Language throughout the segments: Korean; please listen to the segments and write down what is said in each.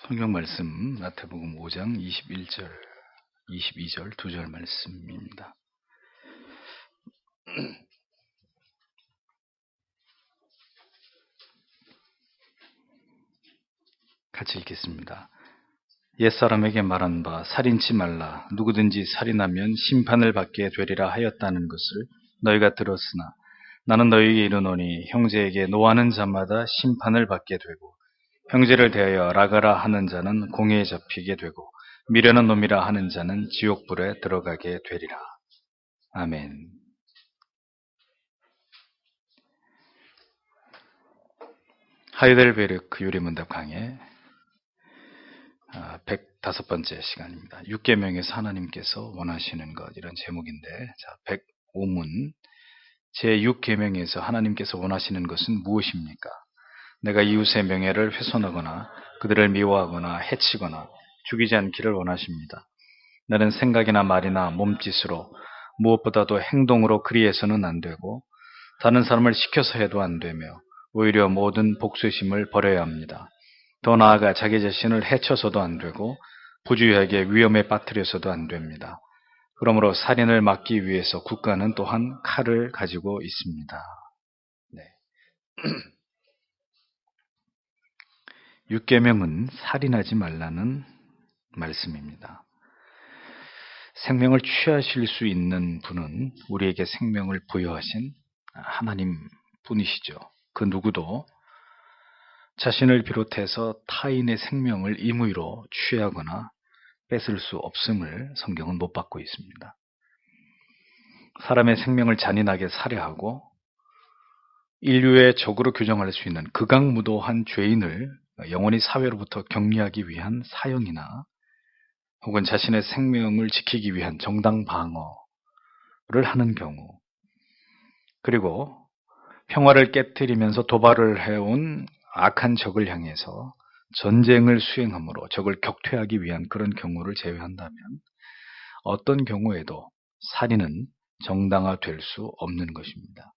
성경 말씀 마태복음 5장 21절, 22절 2절 말씀입니다. 같이 읽겠습니다. 옛사람에게 말한 바 살인치 말라. 누구든지 살인하면 심판을 받게 되리라 하였다는 것을 너희가 들었으나 나는 너희에게 이르노니 형제에게 노하는 자마다 심판을 받게 되고 형제를 대하여 라가라 하는 자는 공회에 잡히게 되고 미련한 놈이라 하는 자는 지옥불에 들어가게 되리라. 아멘. 하이델베르크 요리문답 강의 105번째 시간입니다. 6계명에서 하나님께서 원하시는 것, 이런 제목인데, 자, 105문 제6계명에서 하나님께서 원하시는 것은 무엇입니까? 내가 이웃의 명예를 훼손하거나 그들을 미워하거나 해치거나 죽이지 않기를 원하십니다. 나는 생각이나 말이나 몸짓으로 무엇보다도 행동으로 그리해서는 안 되고 다른 사람을 시켜서 해도 안 되며 오히려 모든 복수심을 버려야 합니다. 더 나아가 자기 자신을 해쳐서도 안 되고 부주의하게 위험에 빠뜨려서도 안 됩니다. 그러므로 살인을 막기 위해서 국가는 또한 칼을 가지고 있습니다. 네. 6계명은 살인하지 말라는 말씀입니다. 생명을 취하실 수 있는 분은 우리에게 생명을 부여하신 하나님 뿐이시죠. 그 누구도 자신을 비롯해서 타인의 생명을 임의로 취하거나 뺏을 수 없음을 성경은 못 받고 있습니다. 사람의 생명을 잔인하게 살해하고 인류의 적으로 규정할 수 있는 극악무도한 죄인을 영원히 사회로부터 격리하기 위한 사형이나 혹은 자신의 생명을 지키기 위한 정당 방어를 하는 경우, 그리고 평화를 깨뜨리면서 도발을 해온 악한 적을 향해서 전쟁을 수행함으로 적을 격퇴하기 위한 그런 경우를 제외한다면 어떤 경우에도 살인은 정당화될 수 없는 것입니다.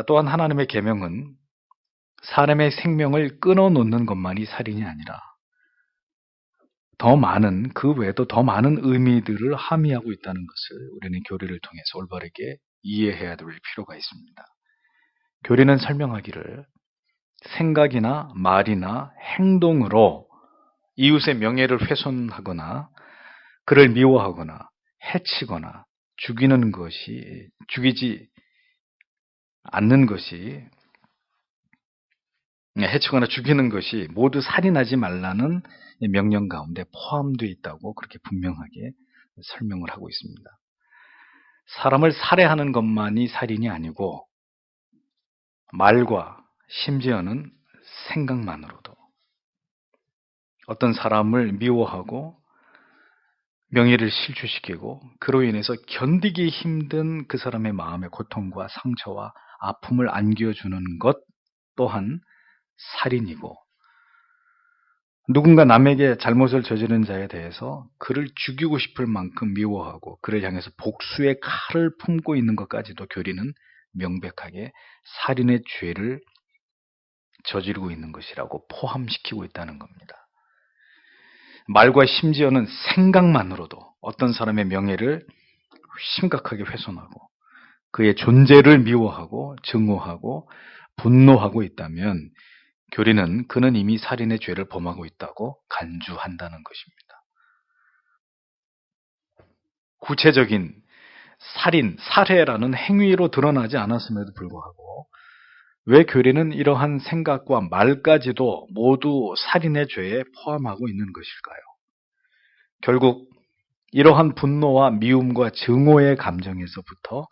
또한 하나님의 계명은 사람의 생명을 끊어놓는 것만이 살인이 아니라 더 많은, 그 외에도 더 많은 의미들을 함의하고 있다는 것을 우리는 교리를 통해서 올바르게 이해해야 될 필요가 있습니다. 교리는 설명하기를 생각이나 말이나 행동으로 이웃의 명예를 훼손하거나 그를 미워하거나 해치거나 죽이지 않는 것이, 해치거나 죽이는 것이 모두 살인하지 말라는 명령 가운데 포함되어 있다고 그렇게 분명하게 설명을 하고 있습니다. 사람을 살해하는 것만이 살인이 아니고 말과 심지어는 생각만으로도 어떤 사람을 미워하고 명예를 실추시키고 그로 인해서 견디기 힘든 그 사람의 마음의 고통과 상처와 아픔을 안겨주는 것 또한 살인이고, 누군가 남에게 잘못을 저지른 자에 대해서 그를 죽이고 싶을 만큼 미워하고 그를 향해서 복수의 칼을 품고 있는 것까지도 교리는 명백하게 살인의 죄를 저지르고 있는 것이라고 포함시키고 있다는 겁니다. 말과 심지어는 생각만으로도 어떤 사람의 명예를 심각하게 훼손하고 그의 존재를 미워하고 증오하고 분노하고 있다면 교리는 그는 이미 살인의 죄를 범하고 있다고 간주한다는 것입니다. 구체적인 살인, 살해라는 행위로 드러나지 않았음에도 불구하고 왜 교리는 이러한 생각과 말까지도 모두 살인의 죄에 포함하고 있는 것일까요? 결국 이러한 분노와 미움과 증오의 감정에서부터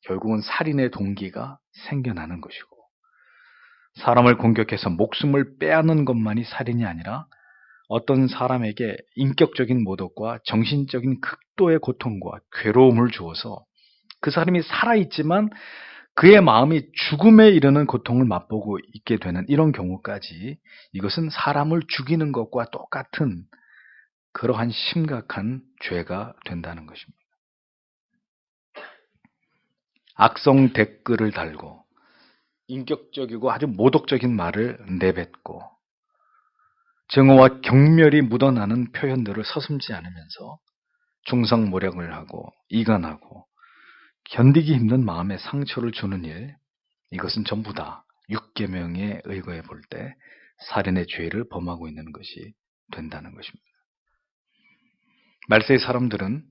결국은 살인의 동기가 생겨나는 것이고, 사람을 공격해서 목숨을 빼앗는 것만이 살인이 아니라 어떤 사람에게 인격적인 모독과 정신적인 극도의 고통과 괴로움을 주어서 그 사람이 살아있지만 그의 마음이 죽음에 이르는 고통을 맛보고 있게 되는 이런 경우까지 이것은 사람을 죽이는 것과 똑같은 그러한 심각한 죄가 된다는 것입니다. 악성 댓글을 달고 인격적이고 아주 모독적인 말을 내뱉고 증오와 경멸이 묻어나는 표현들을 서슴지 않으면서 중성모략을 하고 이간하고 견디기 힘든 마음에 상처를 주는 일, 이것은 전부 다 육계명에 의거해 볼 때 살인의 죄를 범하고 있는 것이 된다는 것입니다. 말세의 사람들은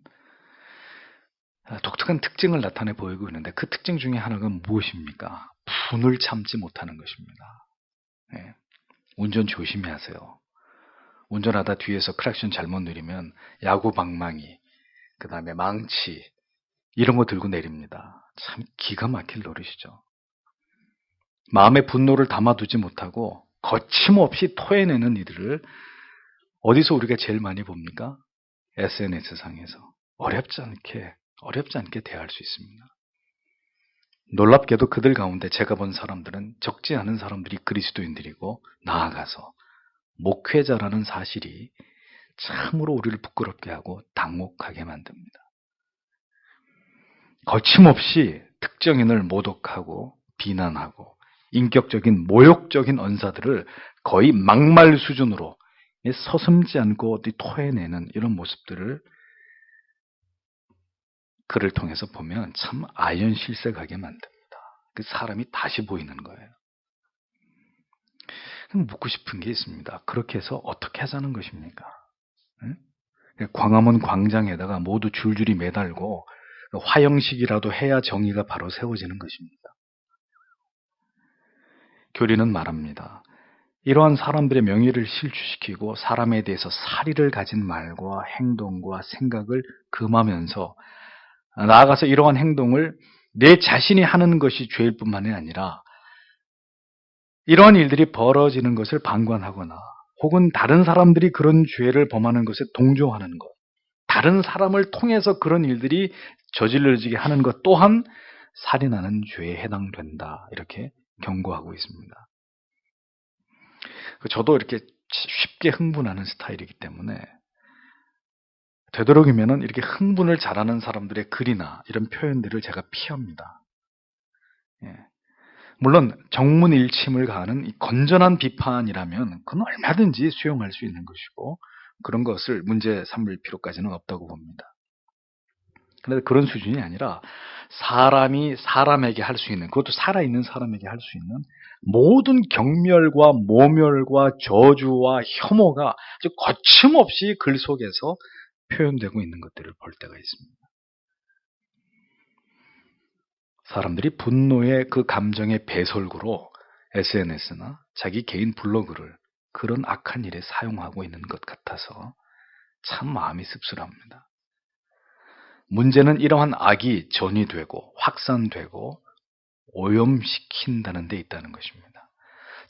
독특한 특징을 나타내 보이고 있는데 그 특징 중에 하나가 무엇입니까? 분을 참지 못하는 것입니다. 네. 운전 조심히 하세요. 운전하다 뒤에서 크락션 잘못 누리면 야구 방망이, 그 다음에 망치 이런 거 들고 내립니다. 참 기가 막힐 노릇이죠. 마음의 분노를 담아두지 못하고 거침없이 토해내는 이들을 어디서 우리가 제일 많이 봅니까? SNS상에서. 어렵지 않게 대할 수 있습니다. 놀랍게도 그들 가운데 제가 본 사람들은 적지 않은 사람들이 그리스도인들이고 나아가서 목회자라는 사실이 참으로 우리를 부끄럽게 하고 당혹하게 만듭니다. 거침없이 특정인을 모독하고 비난하고 인격적인 모욕적인 언사들을 거의 막말 수준으로 서슴지 않고 어디 토해내는 이런 모습들을 그를 통해서 보면 참 아연실색하게 만듭니다. 그 사람이 다시 보이는 거예요. 묻고 싶은 게 있습니다. 그렇게 해서 어떻게 하자는 것입니까? 응? 광화문 광장에다가 모두 줄줄이 매달고 화형식이라도 해야 정의가 바로 세워지는 것입니다. 교리는 말합니다. 이러한 사람들의 명예를 실추시키고 사람에 대해서 사리를 가진 말과 행동과 생각을 금하면서 나아가서 이러한 행동을 내 자신이 하는 것이 죄일 뿐만이 아니라 이러한 일들이 벌어지는 것을 방관하거나 혹은 다른 사람들이 그런 죄를 범하는 것에 동조하는 것, 다른 사람을 통해서 그런 일들이 저질러지게 하는 것 또한 살인하는 죄에 해당된다. 이렇게 경고하고 있습니다. 저도 이렇게 쉽게 흥분하는 스타일이기 때문에 되도록이면 이렇게 흥분을 잘하는 사람들의 글이나 이런 표현들을 제가 피합니다. 예. 물론 정문일침을 가하는 이 건전한 비판이라면 그건 얼마든지 수용할 수 있는 것이고 그런 것을 문제 삼을 필요까지는 없다고 봅니다. 그런데 그런 수준이 아니라 사람이 사람에게 할 수 있는, 그것도 살아있는 사람에게 할 수 있는 모든 경멸과 모멸과 저주와 혐오가 아주 거침없이 글 속에서 표현되고 있는 것들을 볼 때가 있습니다. 사람들이 분노의 그 감정의 배설구로 SNS나 자기 개인 블로그를 그런 악한 일에 사용하고 있는 것 같아서 참 마음이 씁쓸합니다. 문제는 이러한 악이 전이되고 확산되고 오염시킨다는 데 있다는 것입니다.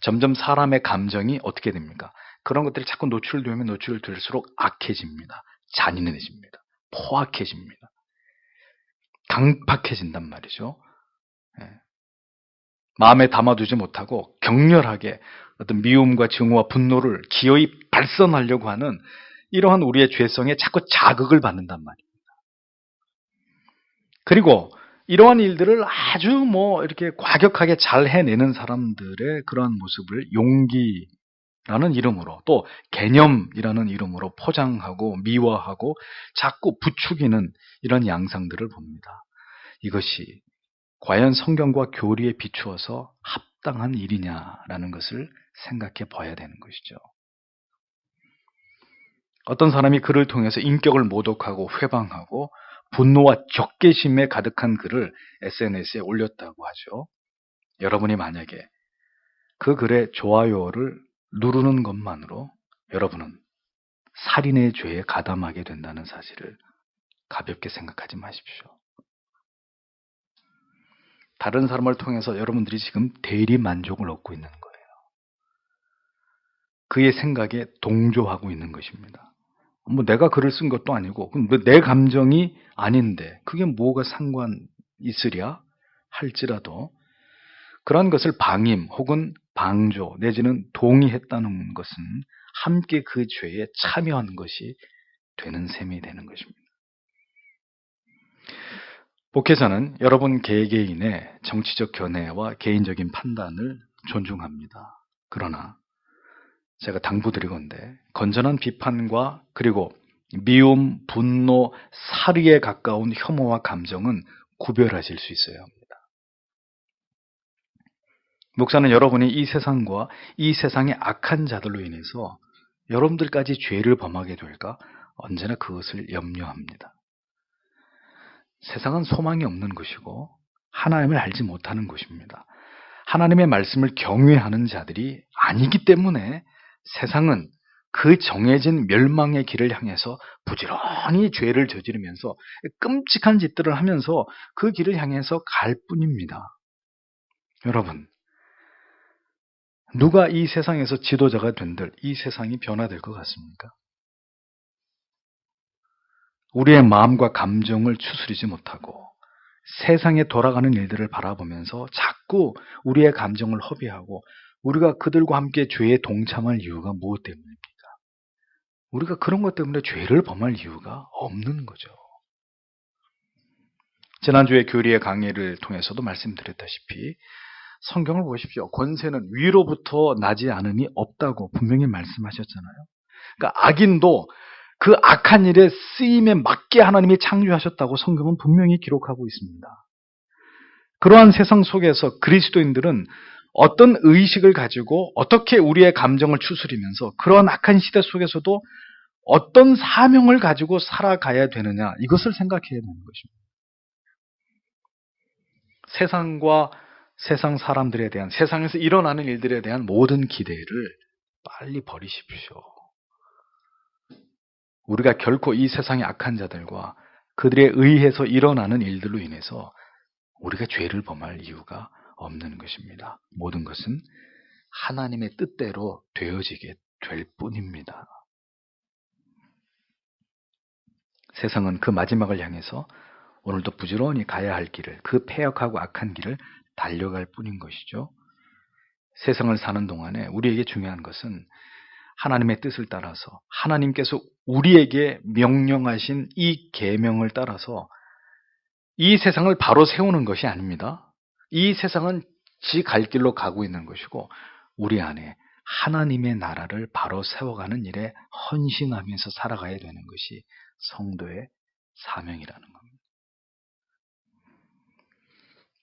점점 사람의 감정이 어떻게 됩니까? 그런 것들이 자꾸 노출되면 노출될수록 악해집니다. 잔인해집니다. 포악해집니다. 강팍해진단 말이죠. 예. 마음에 담아두지 못하고 격렬하게 어떤 미움과 증오와 분노를 기어이 발산하려고 하는 이러한 우리의 죄성에 자꾸 자극을 받는단 말이에요. 그리고 이러한 일들을 아주 이렇게 과격하게 잘 해내는 사람들의 그러한 모습을 용기라는 이름으로 또 개념이라는 이름으로 포장하고 미화하고 자꾸 부추기는 이런 양상들을 봅니다. 이것이 과연 성경과 교리에 비추어서 합당한 일이냐라는 것을 생각해 봐야 되는 것이죠. 어떤 사람이 그를 통해서 인격을 모독하고 회방하고 분노와 적개심에 가득한 글을 SNS에 올렸다고 하죠. 여러분이 만약에 그 글에 좋아요를 누르는 것만으로 여러분은 살인의 죄에 가담하게 된다는 사실을 가볍게 생각하지 마십시오. 다른 사람을 통해서 여러분들이 지금 대리 만족을 얻고 있는 거예요. 그의 생각에 동조하고 있는 것입니다. 내가 글을 쓴 것도 아니고 내 감정이 아닌데 그게 뭐가 상관 있으랴 할지라도 그런 것을 방임 혹은 방조 내지는 동의했다는 것은 함께 그 죄에 참여한 것이 되는 셈이 되는 것입니다. 목회자는 여러분 개개인의 정치적 견해와 개인적인 판단을 존중합니다. 그러나 제가 당부드리건대 건전한 비판과 그리고 미움, 분노, 살의에 가까운 혐오와 감정은 구별하실 수 있어야 합니다. 목사는 여러분이 이 세상과 이 세상의 악한 자들로 인해서 여러분들까지 죄를 범하게 될까 언제나 그것을 염려합니다. 세상은 소망이 없는 것이고 하나님을 알지 못하는 것입니다. 하나님의 말씀을 경외하는 자들이 아니기 때문에 세상은 그 정해진 멸망의 길을 향해서 부지런히 죄를 저지르면서 끔찍한 짓들을 하면서 그 길을 향해서 갈 뿐입니다. 여러분, 누가 이 세상에서 지도자가 된들 이 세상이 변화될 것 같습니까? 우리의 마음과 감정을 추스리지 못하고 세상에 돌아가는 일들을 바라보면서 자꾸 우리의 감정을 허비하고 우리가 그들과 함께 죄에 동참할 이유가 무엇 때문입니까? 우리가 그런 것 때문에 죄를 범할 이유가 없는 거죠. 지난주에 교리의 강의를 통해서도 말씀드렸다시피 성경을 보십시오. 권세는 위로부터 나지 않음이 없다고 분명히 말씀하셨잖아요. 그러니까 악인도 그 악한 일에 쓰임에 맞게 하나님이 창조하셨다고 성경은 분명히 기록하고 있습니다. 그러한 세상 속에서 그리스도인들은 어떤 의식을 가지고 어떻게 우리의 감정을 추스리면서 그러한 악한 시대 속에서도 어떤 사명을 가지고 살아가야 되느냐 이것을 생각해야 되는 것입니다. 세상과 세상 사람들에 대한 세상에서 일어나는 일들에 대한 모든 기대를 빨리 버리십시오. 우리가 결코 이 세상의 악한 자들과 그들에 의해서 일어나는 일들로 인해서 우리가 죄를 범할 이유가 없는 것입니다. 모든 것은 하나님의 뜻대로 되어지게 될 뿐입니다. 세상은 그 마지막을 향해서 오늘도 부지런히 가야 할 길을, 그 패역하고 악한 길을 달려갈 뿐인 것이죠. 세상을 사는 동안에 우리에게 중요한 것은 하나님의 뜻을 따라서 하나님께서 우리에게 명령하신 이 계명을 따라서 이 세상을 바로 세우는 것이 아닙니다. 이 세상은 지 갈 길로 가고 있는 것이고 우리 안에 하나님의 나라를 바로 세워가는 일에 헌신하면서 살아가야 되는 것이 성도의 사명이라는 겁니다.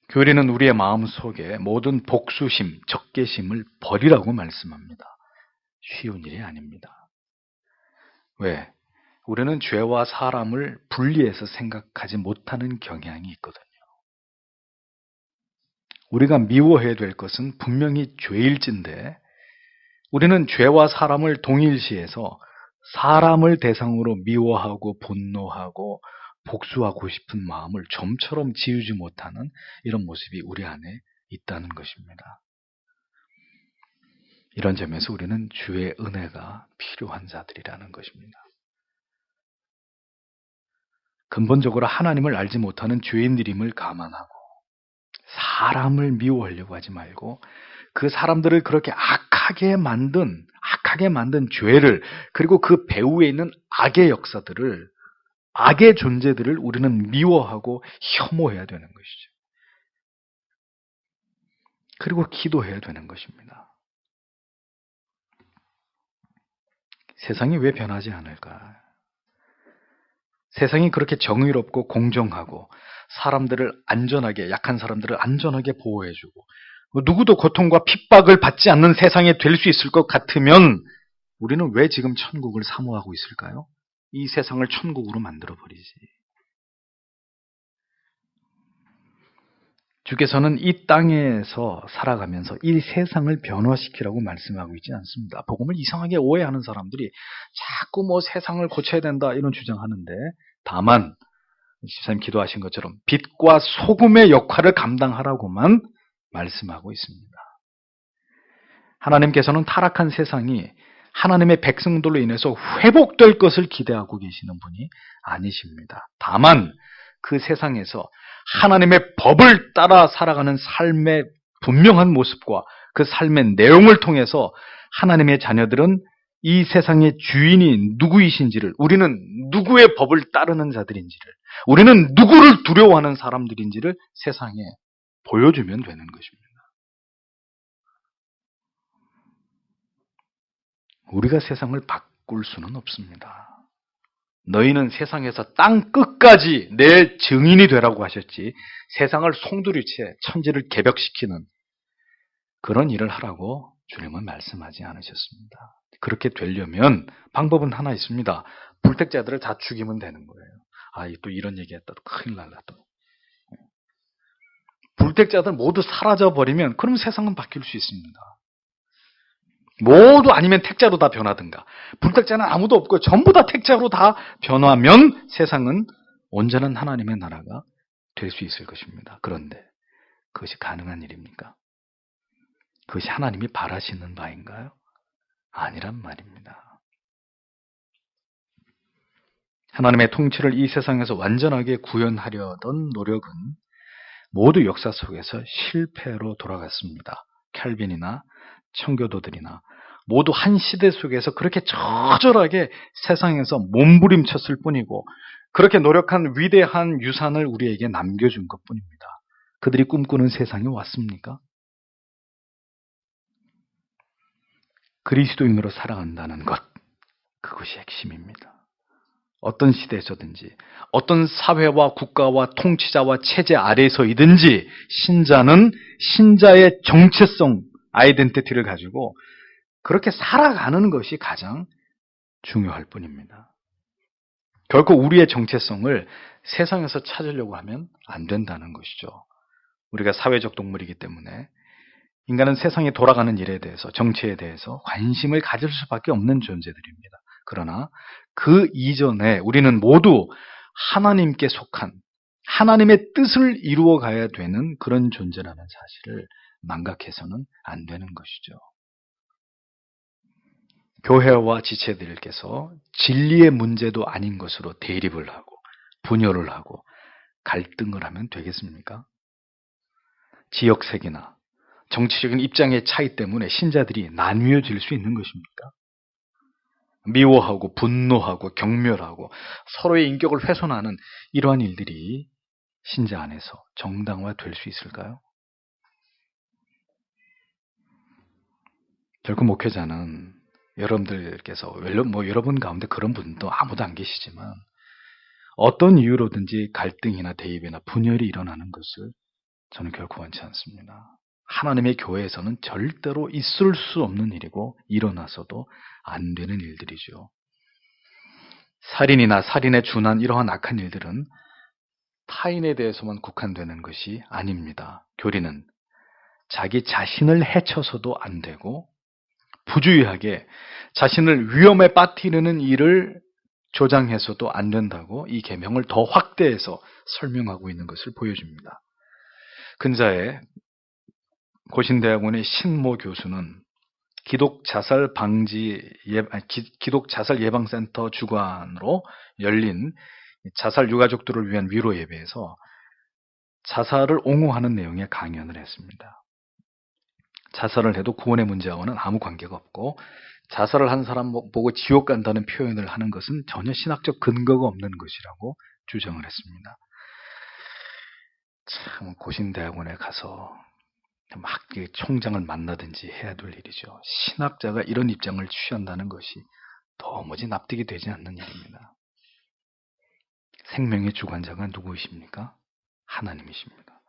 교리는 우리의 마음속에 모든 복수심, 적개심을 버리라고 말씀합니다. 쉬운 일이 아닙니다. 왜? 우리는 죄와 사람을 분리해서 생각하지 못하는 경향이 있거든요. 우리가 미워해야 될 것은 분명히 죄일진데 우리는 죄와 사람을 동일시해서 사람을 대상으로 미워하고 분노하고 복수하고 싶은 마음을 좀처럼 지우지 못하는 이런 모습이 우리 안에 있다는 것입니다. 이런 점에서 우리는 주의 은혜가 필요한 자들이라는 것입니다. 근본적으로 하나님을 알지 못하는 죄인들임을 감안하고 사람을 미워하려고 하지 말고 그 사람들을 그렇게 악하게 만든 죄를 그리고 그 배후에 있는 악의 역사들을 악의 존재들을 우리는 미워하고 혐오해야 되는 것이죠. 그리고 기도해야 되는 것입니다. 세상이 왜 변하지 않을까? 세상이 그렇게 정의롭고 공정하고 사람들을 안전하게, 약한 사람들을 안전하게 보호해주고 누구도 고통과 핍박을 받지 않는 세상이 될 수 있을 것 같으면 우리는 왜 지금 천국을 사모하고 있을까요? 이 세상을 천국으로 만들어버리지. 주께서는 이 땅에서 살아가면서 이 세상을 변화시키라고 말씀하고 있지 않습니다. 복음을 이상하게 오해하는 사람들이 자꾸 세상을 고쳐야 된다 이런 주장하는데 다만 집사님 기도하신 것처럼 빛과 소금의 역할을 감당하라고만 말씀하고 있습니다. 하나님께서는 타락한 세상이 하나님의 백성들로 인해서 회복될 것을 기대하고 계시는 분이 아니십니다. 다만 그 세상에서 하나님의 법을 따라 살아가는 삶의 분명한 모습과 그 삶의 내용을 통해서 하나님의 자녀들은 이 세상의 주인이 누구이신지를, 우리는 누구의 법을 따르는 자들인지를, 우리는 누구를 두려워하는 사람들인지를 세상에 보여주면 되는 것입니다. 우리가 세상을 바꿀 수는 없습니다. 너희는 세상에서 땅 끝까지 내 증인이 되라고 하셨지 세상을 송두리째 천지를 개벽시키는 그런 일을 하라고 주님은 말씀하지 않으셨습니다. 그렇게 되려면 방법은 하나 있습니다. 불택자들을 다 죽이면 되는 거예요. 또 이런 얘기했다. 또 큰일 날라 또. 불택자들 모두 사라져버리면 그럼 세상은 바뀔 수 있습니다. 모두 아니면 택자로 다 변하든가. 불택자는 아무도 없고 전부 다 택자로 다 변하면 세상은 온전한 하나님의 나라가 될 수 있을 것입니다. 그런데 그것이 가능한 일입니까? 그것이 하나님이 바라시는 바인가요? 아니란 말입니다. 하나님의 통치를 이 세상에서 완전하게 구현하려던 노력은 모두 역사 속에서 실패로 돌아갔습니다. 캘빈이나 청교도들이나 모두 한 시대 속에서 그렇게 처절하게 세상에서 몸부림쳤을 뿐이고 그렇게 노력한 위대한 유산을 우리에게 남겨준 것뿐입니다. 그들이 꿈꾸는 세상이 왔습니까? 그리스도인으로 살아간다는 것, 그것이 핵심입니다. 어떤 시대에서든지 어떤 사회와 국가와 통치자와 체제 아래에서이든지 신자는 신자의 정체성, 아이덴티티를 가지고 그렇게 살아가는 것이 가장 중요할 뿐입니다. 결코 우리의 정체성을 세상에서 찾으려고 하면 안 된다는 것이죠. 우리가 사회적 동물이기 때문에 인간은 세상에 돌아가는 일에 대해서, 정체에 대해서 관심을 가질 수밖에 없는 존재들입니다. 그러나 그 이전에 우리는 모두 하나님께 속한 하나님의 뜻을 이루어 가야 되는 그런 존재라는 사실을 망각해서는 안 되는 것이죠. 교회와 지체들께서 진리의 문제도 아닌 것으로 대립을 하고 분열을 하고 갈등을 하면 되겠습니까? 지역색이나 정치적인 입장의 차이 때문에 신자들이 나뉘어질 수 있는 것입니까? 미워하고 분노하고 경멸하고 서로의 인격을 훼손하는 이러한 일들이 신자 안에서 정당화될 수 있을까요? 결국 목회자는 여러분들께서 여러분 가운데 그런 분도 아무도 안 계시지만 어떤 이유로든지 갈등이나 대입이나 분열이 일어나는 것을 저는 결코 원치 않습니다. 하나님의 교회에서는 절대로 있을 수 없는 일이고 일어나서도 안 되는 일들이죠. 살인이나 살인에 준한 이러한 악한 일들은 타인에 대해서만 국한되는 것이 아닙니다. 교리는 자기 자신을 해쳐서도 안 되고 부주의하게 자신을 위험에 빠뜨리는 일을 조장해서도 안 된다고 이 계명을 더 확대해서 설명하고 있는 것을 보여줍니다. 근자에 고신대학원의 신모 교수는 기독 자살 예방센터 주관으로 열린 자살 유가족들을 위한 위로 예배에서 자살을 옹호하는 내용의 강연을 했습니다. 자살을 해도 구원의 문제와는 아무 관계가 없고 자살을 한 사람 보고 지옥 간다는 표현을 하는 것은 전혀 신학적 근거가 없는 것이라고 주장을 했습니다. 참 고신대학원에 가서 막 총장을 만나든지 해야 될 일이죠. 신학자가 이런 입장을 취한다는 것이 도무지 납득이 되지 않는 일입니다. 생명의 주관자가 누구이십니까? 하나님이십니다.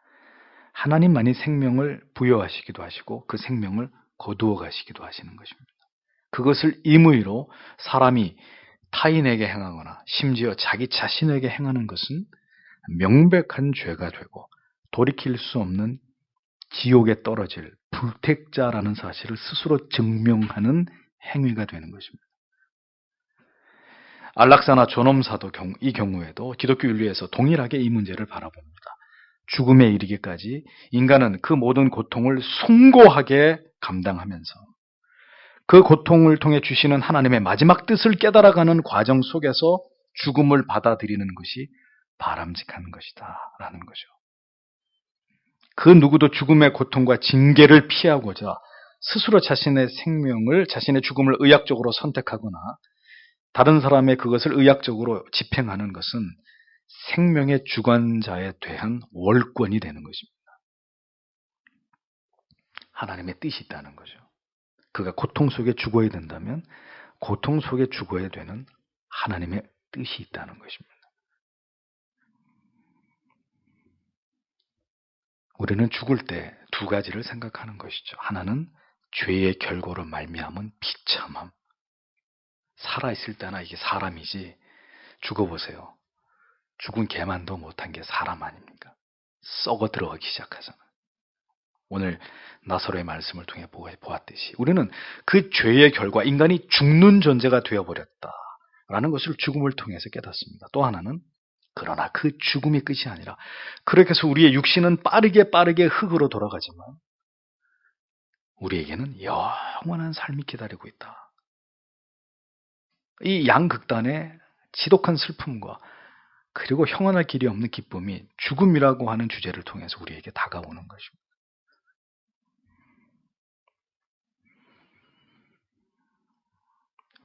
하나님만이 생명을 부여하시기도 하시고 그 생명을 거두어 가시기도 하시는 것입니다. 그것을 임의로 사람이 타인에게 행하거나 심지어 자기 자신에게 행하는 것은 명백한 죄가 되고 돌이킬 수 없는 지옥에 떨어질 불택자라는 사실을 스스로 증명하는 행위가 되는 것입니다. 안락사나 존엄사도 이 경우에도 기독교 윤리에서 동일하게 이 문제를 바라봅니다. 죽음에 이르기까지 인간은 그 모든 고통을 숭고하게 감당하면서 그 고통을 통해 주시는 하나님의 마지막 뜻을 깨달아가는 과정 속에서 죽음을 받아들이는 것이 바람직한 것이다 라는 거죠. 그 누구도 죽음의 고통과 징계를 피하고자 스스로 자신의 죽음을 의학적으로 선택하거나 다른 사람의 그것을 의학적으로 집행하는 것은 생명의 주관자에 대한 월권이 되는 것입니다. 하나님의 뜻이 있다는 거죠. 그가 고통 속에 죽어야 된다면 고통 속에 죽어야 되는 하나님의 뜻이 있다는 것입니다. 우리는 죽을 때 두 가지를 생각하는 것이죠. 하나는 죄의 결과로 말미암은 비참함. 살아있을 때나 이게 사람이지 죽어보세요. 죽은 개만도 못한 게 사람 아닙니까? 썩어 들어가기 시작하잖아요. 오늘 나사로의 말씀을 통해 보았듯이 우리는 그 죄의 결과 인간이 죽는 존재가 되어버렸다라는 것을 죽음을 통해서 깨닫습니다. 또 하나는 그러나 그 죽음이 끝이 아니라 그렇게 해서 우리의 육신은 빠르게 흙으로 돌아가지만 우리에게는 영원한 삶이 기다리고 있다. 이 양극단의 지독한 슬픔과 그리고 형언할 길이 없는 기쁨이 죽음이라고 하는 주제를 통해서 우리에게 다가오는 것입니다.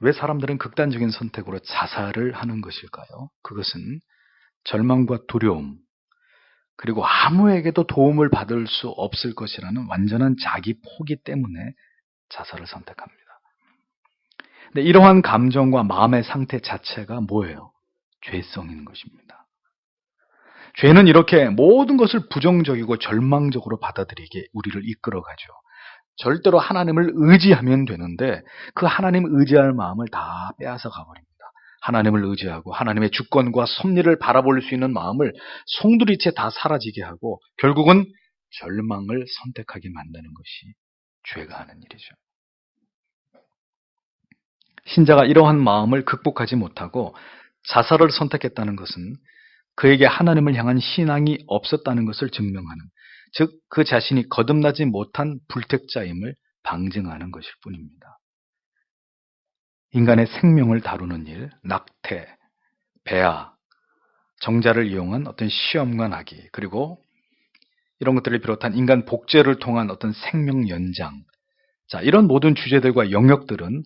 왜 사람들은 극단적인 선택으로 자살을 하는 것일까요? 그것은 절망과 두려움, 그리고 아무에게도 도움을 받을 수 없을 것이라는 완전한 자기 포기 때문에 자살을 선택합니다. 근데 이러한 감정과 마음의 상태 자체가 뭐예요? 죄성인 것입니다. 죄는 이렇게 모든 것을 부정적이고 절망적으로 받아들이게 우리를 이끌어가죠. 절대로 하나님을 의지하면 되는데 그 하나님 의지할 마음을 다 빼앗아 가버립니다. 하나님을 의지하고 하나님의 주권과 섭리를 바라볼 수 있는 마음을 송두리째 다 사라지게 하고 결국은 절망을 선택하게 만드는 것이 죄가 하는 일이죠. 신자가 이러한 마음을 극복하지 못하고 자살을 선택했다는 것은 그에게 하나님을 향한 신앙이 없었다는 것을 증명하는, 즉 그 자신이 거듭나지 못한 불택자임을 방증하는 것일 뿐입니다. 인간의 생명을 다루는 일, 낙태, 배아, 정자를 이용한 어떤 시험과 나기, 그리고 이런 것들을 비롯한 인간 복제를 통한 어떤 생명 연장, 자, 이런 모든 주제들과 영역들은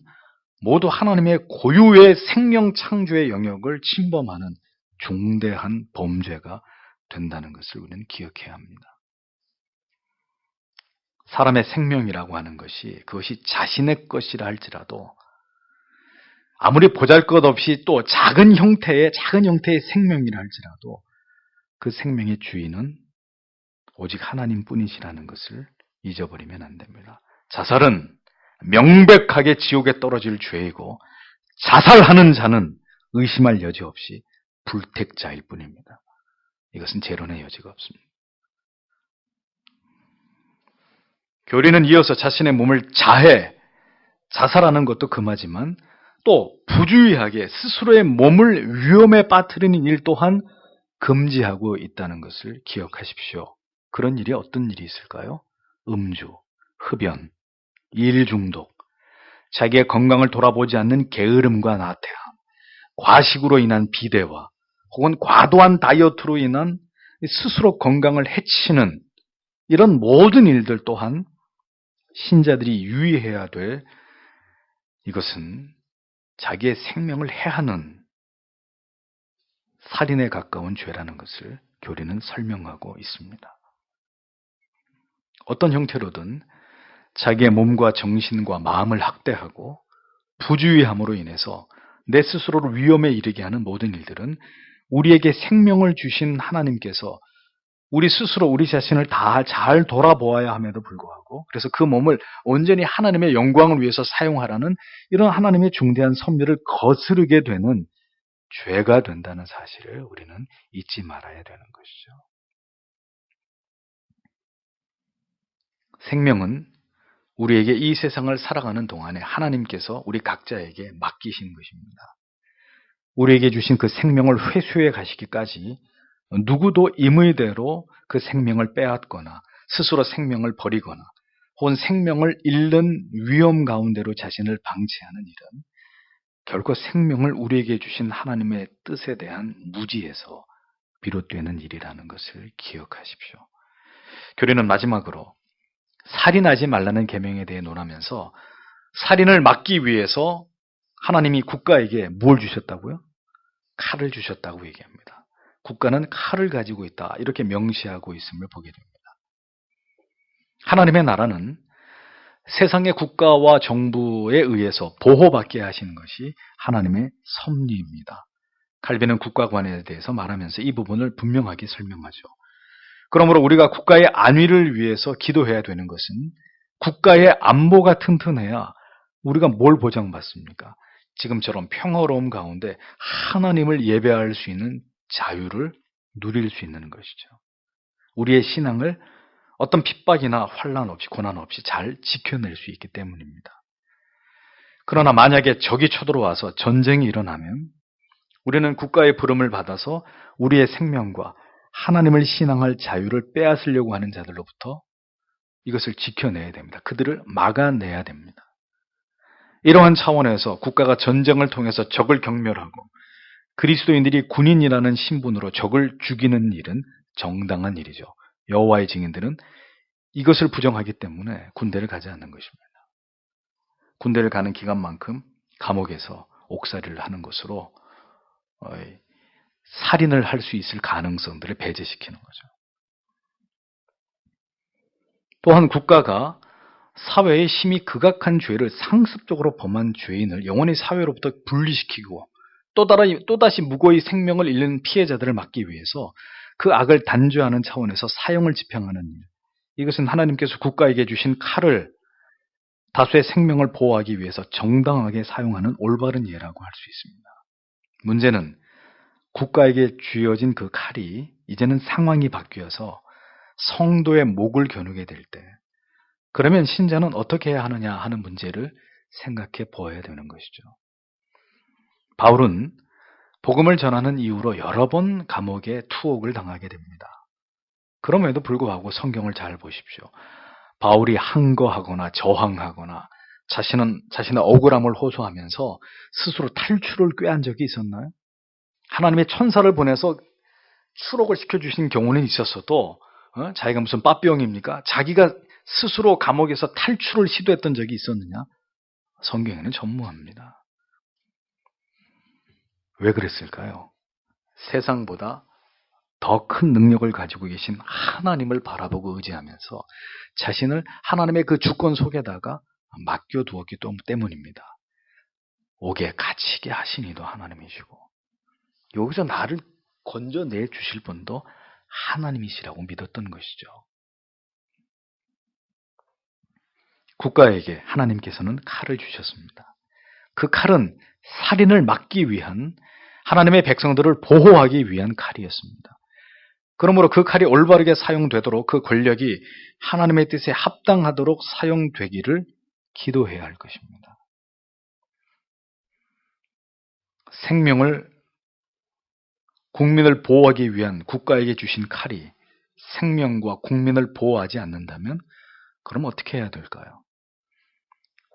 모두 하나님의 고유의 생명 창조의 영역을 침범하는 중대한 범죄가 된다는 것을 우리는 기억해야 합니다. 사람의 생명이라고 하는 것이 그것이 자신의 것이라 할지라도 아무리 보잘것없이 또 작은 형태의 생명이라 할지라도 그 생명의 주인은 오직 하나님뿐이시라는 것을 잊어버리면 안 됩니다. 자살은 명백하게 지옥에 떨어질 죄이고 자살하는 자는 의심할 여지 없이 불택자일 뿐입니다. 이것은 재론의 여지가 없습니다. 교리는 이어서 자신의 몸을 자살하는 것도 금하지만 또 부주의하게 스스로의 몸을 위험에 빠뜨리는 일 또한 금지하고 있다는 것을 기억하십시오. 그런 일이 어떤 일이 있을까요? 음주, 흡연, 일 중독, 자기의 건강을 돌아보지 않는 게으름과 나태함, 과식으로 인한 비대화, 혹은 과도한 다이어트로 인한 스스로 건강을 해치는 이런 모든 일들 또한 신자들이 유의해야 될, 이것은 자기의 생명을 해하는 살인에 가까운 죄라는 것을 교리는 설명하고 있습니다. 어떤 형태로든 자기의 몸과 정신과 마음을 학대하고 부주의함으로 인해서 내 스스로를 위험에 이르게 하는 모든 일들은 우리에게 생명을 주신 하나님께서 우리 스스로 우리 자신을 다 잘 돌아보아야 함에도 불구하고, 그래서 그 몸을 온전히 하나님의 영광을 위해서 사용하라는 이런 하나님의 중대한 섭리를 거스르게 되는 죄가 된다는 사실을 우리는 잊지 말아야 되는 것이죠. 생명은 우리에게 이 세상을 살아가는 동안에 하나님께서 우리 각자에게 맡기신 것입니다. 우리에게 주신 그 생명을 회수해 가시기까지 누구도 임의대로 그 생명을 빼앗거나 스스로 생명을 버리거나 혹은 생명을 잃는 위험 가운데로 자신을 방치하는 일은 결코 생명을 우리에게 주신 하나님의 뜻에 대한 무지에서 비롯되는 일이라는 것을 기억하십시오. 교리는 마지막으로 살인하지 말라는 계명에 대해 논하면서 살인을 막기 위해서 하나님이 국가에게 뭘 주셨다고요? 칼을 주셨다고 얘기합니다. 국가는 칼을 가지고 있다, 이렇게 명시하고 있음을 보게 됩니다. 하나님의 나라는 세상의 국가와 정부에 의해서 보호받게 하시는 것이 하나님의 섭리입니다. 칼빈은 국가관에 대해서 말하면서 이 부분을 분명하게 설명하죠. 그러므로 우리가 국가의 안위를 위해서 기도해야 되는 것은 국가의 안보가 튼튼해야 우리가 뭘 보장받습니까? 지금처럼 평화로움 가운데 하나님을 예배할 수 있는 자유를 누릴 수 있는 것이죠. 우리의 신앙을 어떤 핍박이나 환난 없이 고난 없이 잘 지켜낼 수 있기 때문입니다. 그러나 만약에 적이 쳐들어와서 전쟁이 일어나면 우리는 국가의 부름을 받아서 우리의 생명과 하나님을 신앙할 자유를 빼앗으려고 하는 자들로부터 이것을 지켜내야 됩니다. 그들을 막아내야 됩니다. 이러한 차원에서 국가가 전쟁을 통해서 적을 경멸하고 그리스도인들이 군인이라는 신분으로 적을 죽이는 일은 정당한 일이죠. 여호와의 증인들은 이것을 부정하기 때문에 군대를 가지 않는 것입니다. 군대를 가는 기간만큼 감옥에서 옥살이를 하는 것으로 살인을 할 수 있을 가능성들을 배제시키는 거죠. 또한 국가가 사회에 심히 극악한 죄를 상습적으로 범한 죄인을 영원히 사회로부터 분리시키고 또다시 무고히 생명을 잃는 피해자들을 막기 위해서 그 악을 단죄하는 차원에서 사형을 집행하는 일. 이것은 하나님께서 국가에게 주신 칼을 다수의 생명을 보호하기 위해서 정당하게 사용하는 올바른 예라고 할 수 있습니다. 문제는 국가에게 쥐어진 그 칼이 이제는 상황이 바뀌어서 성도의 목을 겨누게 될 때, 그러면 신자는 어떻게 해야 하느냐 하는 문제를 생각해 보아야 되는 것이죠. 바울은 복음을 전하는 이유로 여러 번 감옥에 투옥을 당하게 됩니다. 그럼에도 불구하고 성경을 잘 보십시오. 바울이 항거하거나 저항하거나 자신의 억울함을 호소하면서 스스로 탈출을 꾀한 적이 있었나요? 하나님의 천사를 보내서 추록을 시켜주신 경우는 있었어도 자기가 무슨 빠삐용입니까? 자기가 스스로 감옥에서 탈출을 시도했던 적이 있었느냐? 성경에는 전무합니다. 왜 그랬을까요? 세상보다 더 큰 능력을 가지고 계신 하나님을 바라보고 의지하면서 자신을 하나님의 그 주권 속에다가 맡겨두었기 때문입니다. 옥에 갇히게 하신 이도 하나님이시고 여기서 나를 건져내 주실 분도 하나님이시라고 믿었던 것이죠. 국가에게 하나님께서는 칼을 주셨습니다. 그 칼은 살인을 막기 위한 하나님의 백성들을 보호하기 위한 칼이었습니다. 그러므로 그 칼이 올바르게 사용되도록 그 권력이 하나님의 뜻에 합당하도록 사용되기를 기도해야 할 것입니다. 생명을 국민을 보호하기 위한 국가에게 주신 칼이 생명과 국민을 보호하지 않는다면 그럼 어떻게 해야 될까요?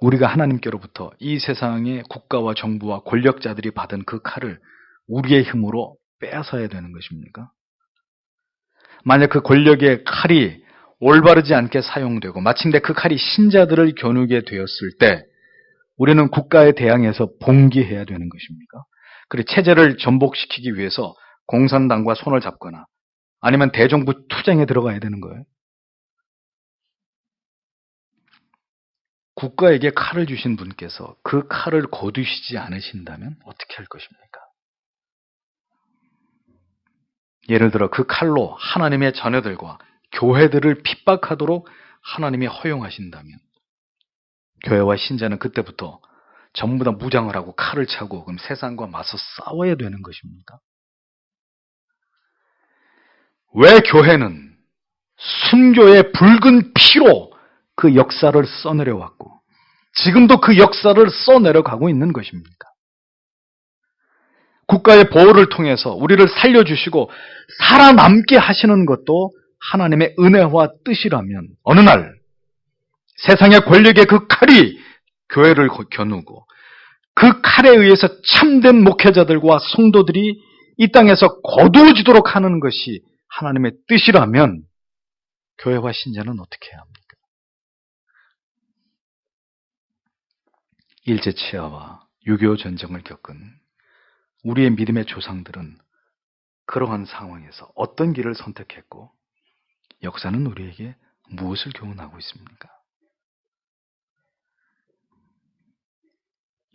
우리가 하나님께로부터 이 세상의 국가와 정부와 권력자들이 받은 그 칼을 우리의 힘으로 빼앗아야 되는 것입니까? 만약 그 권력의 칼이 올바르지 않게 사용되고 마침내 그 칼이 신자들을 겨누게 되었을 때 우리는 국가에 대항해서 봉기해야 되는 것입니까? 그리고 체제를 전복시키기 위해서 공산당과 손을 잡거나 아니면 대정부 투쟁에 들어가야 되는 거예요. 국가에게 칼을 주신 분께서 그 칼을 거두시지 않으신다면 어떻게 할 것입니까? 예를 들어 그 칼로 하나님의 자녀들과 교회들을 핍박하도록 하나님이 허용하신다면 교회와 신자는 그때부터 전부 다 무장을 하고 칼을 차고 그럼 세상과 맞서 싸워야 되는 것입니까? 왜 교회는 순교의 붉은 피로 그 역사를 써내려왔고 지금도 그 역사를 써내려가고 있는 것입니까? 국가의 보호를 통해서 우리를 살려주시고 살아남게 하시는 것도 하나님의 은혜와 뜻이라면 어느 날 세상의 권력의 그 칼이 교회를 겨누고 그 칼에 의해서 참된 목회자들과 성도들이 이 땅에서 거두어지도록 하는 것이 하나님의 뜻이라면 교회와 신자는 어떻게 해야 합니까? 일제치하와 6.25 전쟁을 겪은 우리의 믿음의 조상들은 그러한 상황에서 어떤 길을 선택했고 역사는 우리에게 무엇을 교훈하고 있습니까?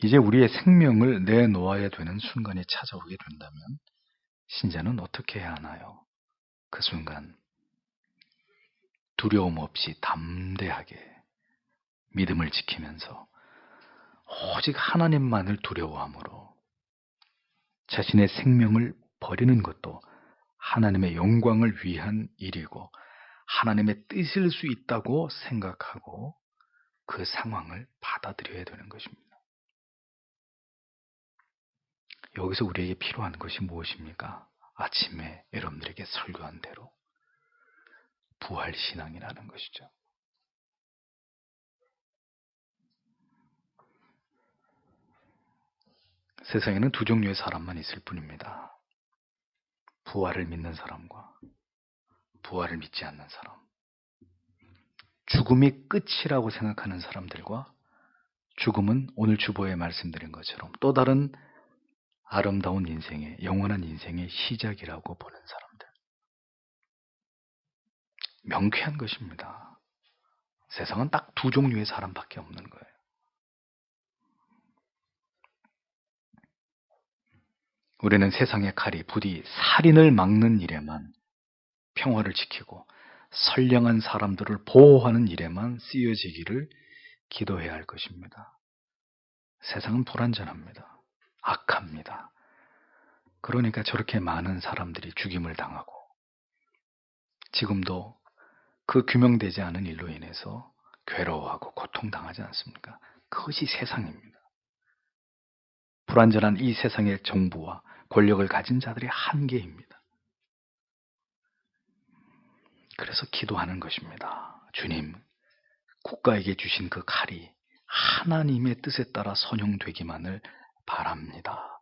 이제 우리의 생명을 내놓아야 되는 순간이 찾아오게 된다면 신자는 어떻게 해야 하나요? 그 순간 두려움 없이 담대하게 믿음을 지키면서 오직 하나님만을 두려워함으로 자신의 생명을 버리는 것도 하나님의 영광을 위한 일이고 하나님의 뜻일 수 있다고 생각하고 그 상황을 받아들여야 되는 것입니다. 여기서 우리에게 필요한 것이 무엇입니까? 아침에 여러분들에게 설교한 대로 부활신앙이라는 것이죠. 세상에는 두 종류의 사람만 있을 뿐입니다. 부활을 믿는 사람과 부활을 믿지 않는 사람. 죽음이 끝이라고 생각하는 사람들과 죽음은 오늘 주보에 말씀드린 것처럼 또 다른 아름다운 인생의, 영원한 인생의 시작이라고 보는 사람들. 명쾌한 것입니다. 세상은 딱 두 종류의 사람밖에 없는 거예요. 우리는 세상의 칼이 부디 살인을 막는 일에만, 평화를 지키고 선량한 사람들을 보호하는 일에만 쓰여지기를 기도해야 할 것입니다. 세상은 불완전합니다. 악합니다. 그러니까 저렇게 많은 사람들이 죽임을 당하고 지금도 그 규명되지 않은 일로 인해서 괴로워하고 고통당하지 않습니까? 그것이 세상입니다. 불완전한 이 세상의 정부와 권력을 가진 자들의 한계입니다. 그래서 기도하는 것입니다. 주님, 국가에게 주신 그 칼이 하나님의 뜻에 따라 선용되기만을 바랍니다.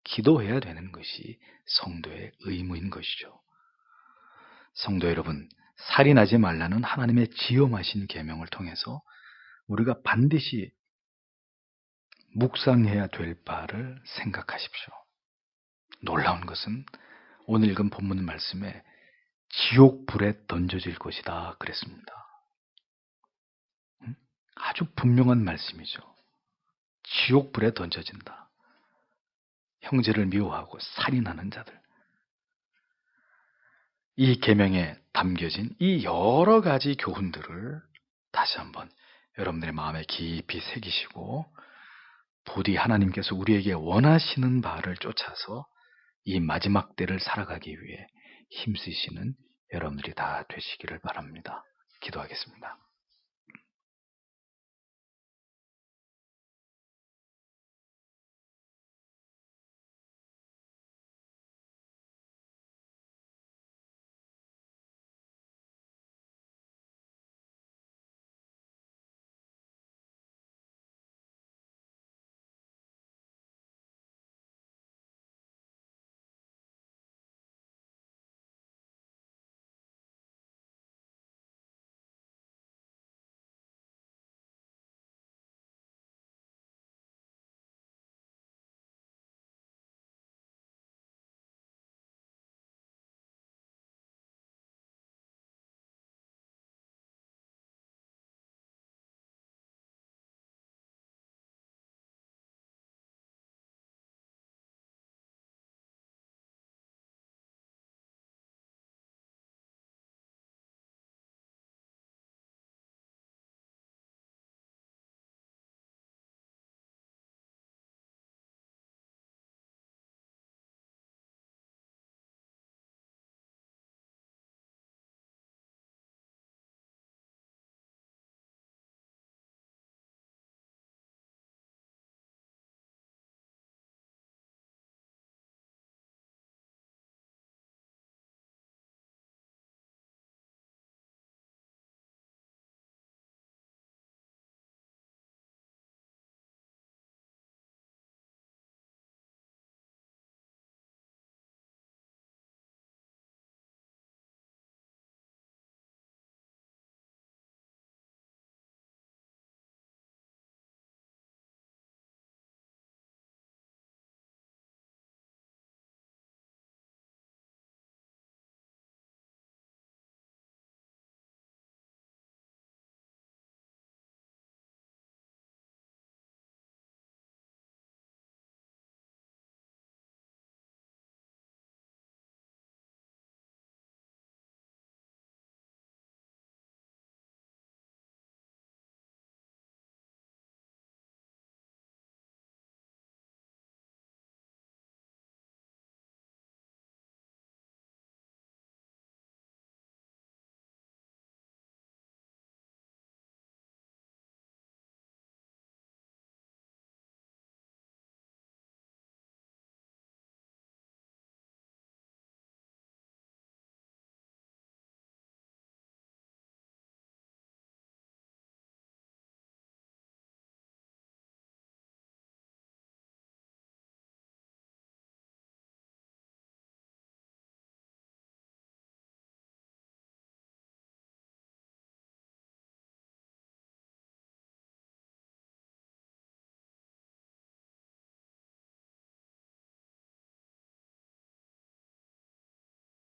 기도해야 되는 것이 성도의 의무인 것이죠. 성도 여러분, 살인하지 말라는 하나님의 지엄하신 계명을 통해서 우리가 반드시 묵상해야 될 바를 생각하십시오. 놀라운 것은 오늘 읽은 본문 말씀에 지옥불에 던져질 것이다 그랬습니다. 아주 분명한 말씀이죠. 지옥불에 던져진다. 형제를 미워하고 살인하는 자들. 이 계명에 담겨진 이 여러 가지 교훈들을 다시 한번 여러분들의 마음에 깊이 새기시고 부디 하나님께서 우리에게 원하시는 바를 쫓아서 이 마지막 때를 살아가기 위해 힘쓰시는 여러분들이 다 되시기를 바랍니다. 기도하겠습니다.